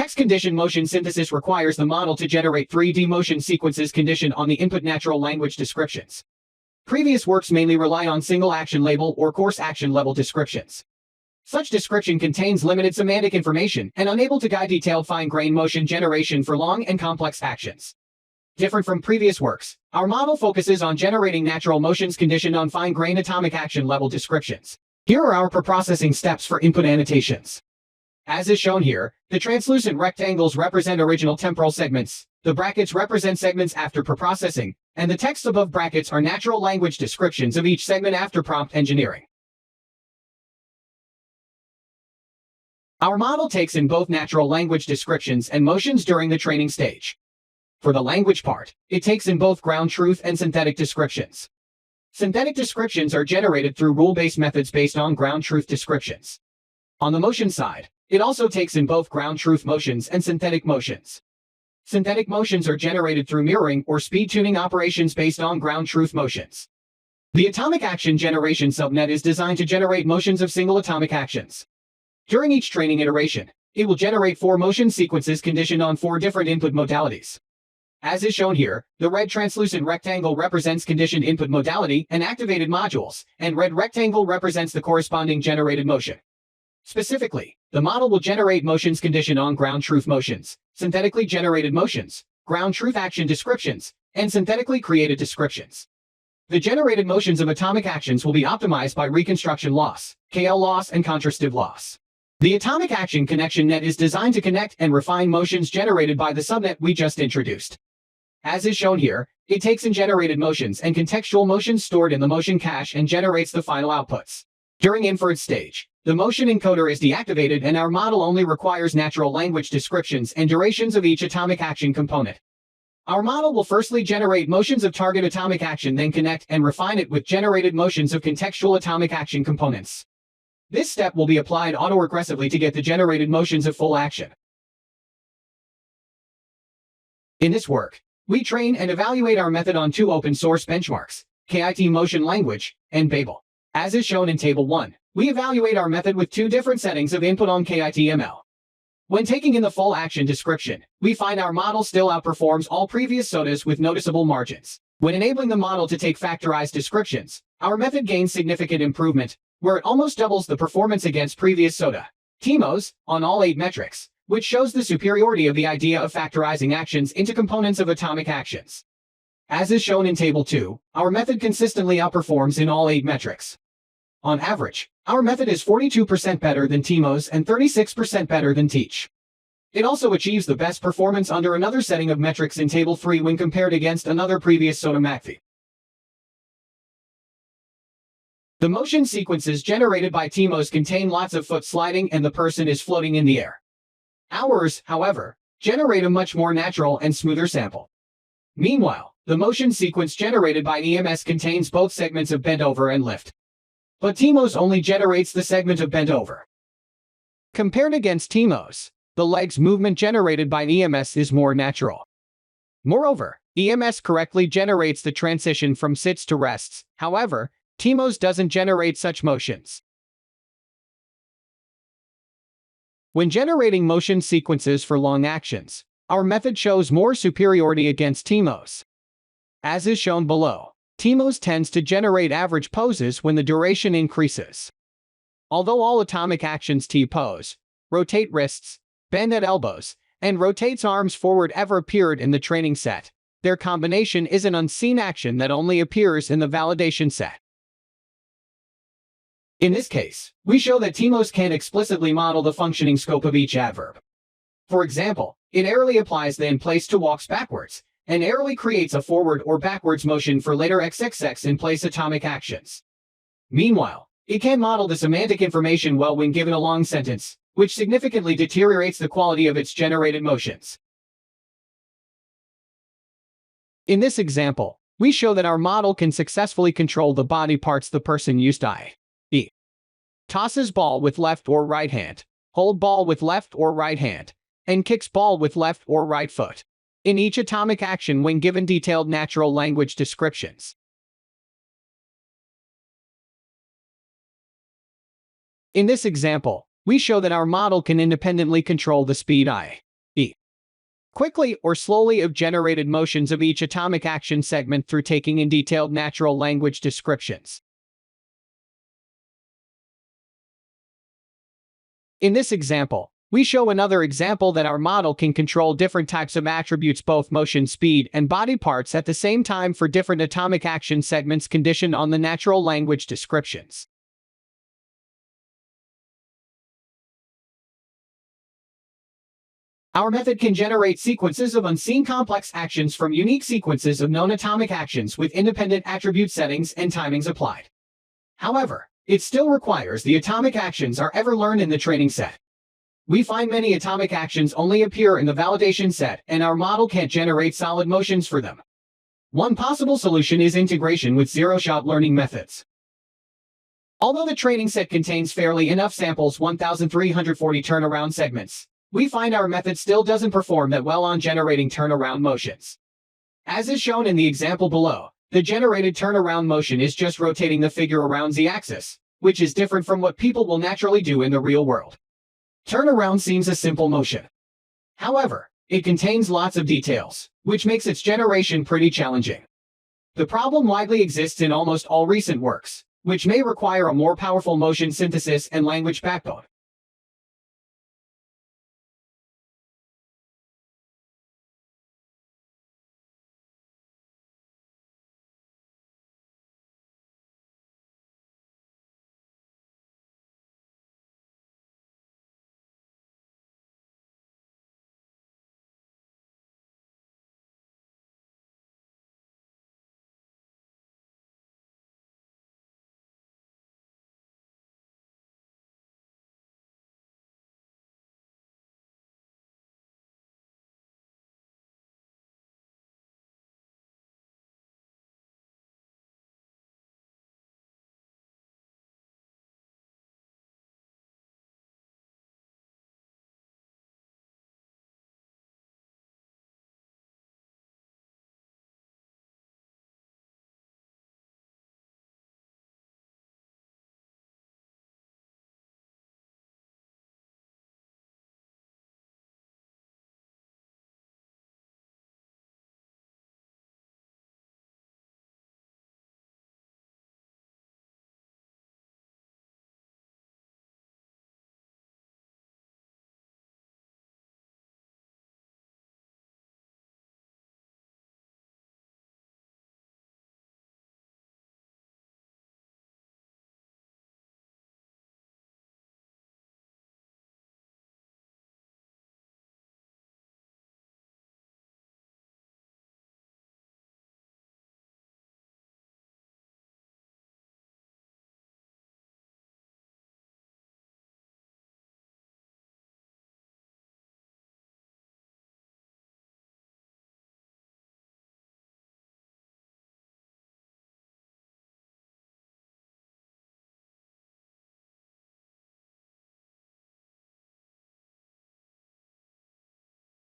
Text condition motion synthesis requires the model to generate 3D motion sequences conditioned on the input natural language descriptions. Previous works mainly rely on single action label or coarse action level descriptions. Such description contains limited semantic information and unable to guide detailed fine-grained motion generation for long and complex actions. Different from previous works, our model focuses on generating natural motions conditioned on fine-grained atomic action level descriptions. Here are our preprocessing steps for input annotations. As is shown here, the translucent rectangles represent original temporal segments, the brackets represent segments after preprocessing, and the text above brackets are natural language descriptions of each segment after prompt engineering. Our model takes in both natural language descriptions and motions during the training stage. For the language part, it takes in both ground truth and synthetic descriptions. Synthetic descriptions are generated through rule-based methods based on ground truth descriptions. On the motion side, it also takes in both ground truth motions and synthetic motions. Synthetic motions are generated through mirroring or speed tuning operations based on ground truth motions. The atomic action generation subnet is designed to generate motions of single atomic actions. During each training iteration, it will generate 4 motion sequences conditioned on 4 different input modalities. As is shown here, the red translucent rectangle represents conditioned input modality and activated modules, and red rectangle represents the corresponding generated motion. Specifically, the model will generate motions conditioned on ground truth motions, synthetically generated motions, ground truth action descriptions, and synthetically created descriptions. The generated motions of atomic actions will be optimized by reconstruction loss, KL loss, and contrastive loss. The atomic action connection net is designed to connect and refine motions generated by the subnet we just introduced. As is shown here, it takes in generated motions and contextual motions stored in the motion cache and generates the final outputs. During inference stage, the motion encoder is deactivated and our model only requires natural language descriptions and durations of each atomic action component. Our model will firstly generate motions of target atomic action, then connect and refine it with generated motions of contextual atomic action components. This step will be applied autoregressively to get the generated motions of full action. In this work, we train and evaluate our method on 2 open-source benchmarks, KIT Motion-Language and BABEL. As is shown in Table 1, we evaluate our method with 2 different settings of input on KIT ML. When taking in the full action description, we find our model still outperforms all previous SOTAs with noticeable margins. When enabling the model to take factorized descriptions, our method gains significant improvement, where it almost doubles the performance against previous SOTA TMOs on all 8 metrics, which shows the superiority of the idea of factorizing actions into components of atomic actions. As is shown in Table 2, our method consistently outperforms in all 8 metrics. On average, our method is 42% better than TMOs and 36% better than TEACH. It also achieves the best performance under another setting of metrics in Table 3 when compared against another previous SOTA MACV. The motion sequences generated by TMOs contain lots of foot sliding and the person is floating in the air. Ours, however, generate a much more natural and smoother sample. Meanwhile, the motion sequence generated by EMS contains both segments of bent over and lift. But TMOs only generates the segment of bent over. Compared against TMOs, the legs movement generated by EMS is more natural. Moreover, EMS correctly generates the transition from sits to rests. However, TMOs doesn't generate such motions. When generating motion sequences for long actions, our method shows more superiority against TMOs. As is shown below, TMOs tends to generate average poses when the duration increases. Although all atomic actions T-pose, rotate wrists, bend at elbows, and rotates arms forward ever appeared in the training set, their combination is an unseen action that only appears in the validation set. In this case, we show that TMOs can't explicitly model the functioning scope of each adverb. For example, it airily applies the in place to walks backwards, and airily creates a forward or backwards motion for later XXX in place atomic actions. Meanwhile, it can model the semantic information well when given a long sentence, which significantly deteriorates the quality of its generated motions. In this example, we show that our model can successfully control the body parts the person used i.e. tosses ball with left or right hand, hold ball with left or right hand, and kicks ball with left or right foot in each atomic action when given detailed natural language descriptions. In this example, we show that our model can independently control the speed i. quickly or slowly of generated motions of each atomic action segment through taking in detailed natural language descriptions. In this example, we show another example that our model can control different types of attributes, both motion, speed, and body parts at the same time for different atomic action segments conditioned on the natural language descriptions. Our method can generate sequences of unseen complex actions from unique sequences of known atomic actions with independent attribute settings and timings applied. However, it still requires the atomic actions are ever learned in the training set. We find many atomic actions only appear in the validation set, and our model can't generate solid motions for them. One possible solution is integration with zero-shot learning methods. Although the training set contains fairly enough samples, 1,340 turnaround segments, we find our method still doesn't perform that well on generating turnaround motions. As is shown in the example below, the generated turnaround motion is just rotating the figure around z-axis, which is different from what people will naturally do in the real world. Turnaround seems a simple motion. However, it contains lots of details, which makes its generation pretty challenging. The problem widely exists in almost all recent works, which may require a more powerful motion synthesis and language backbone.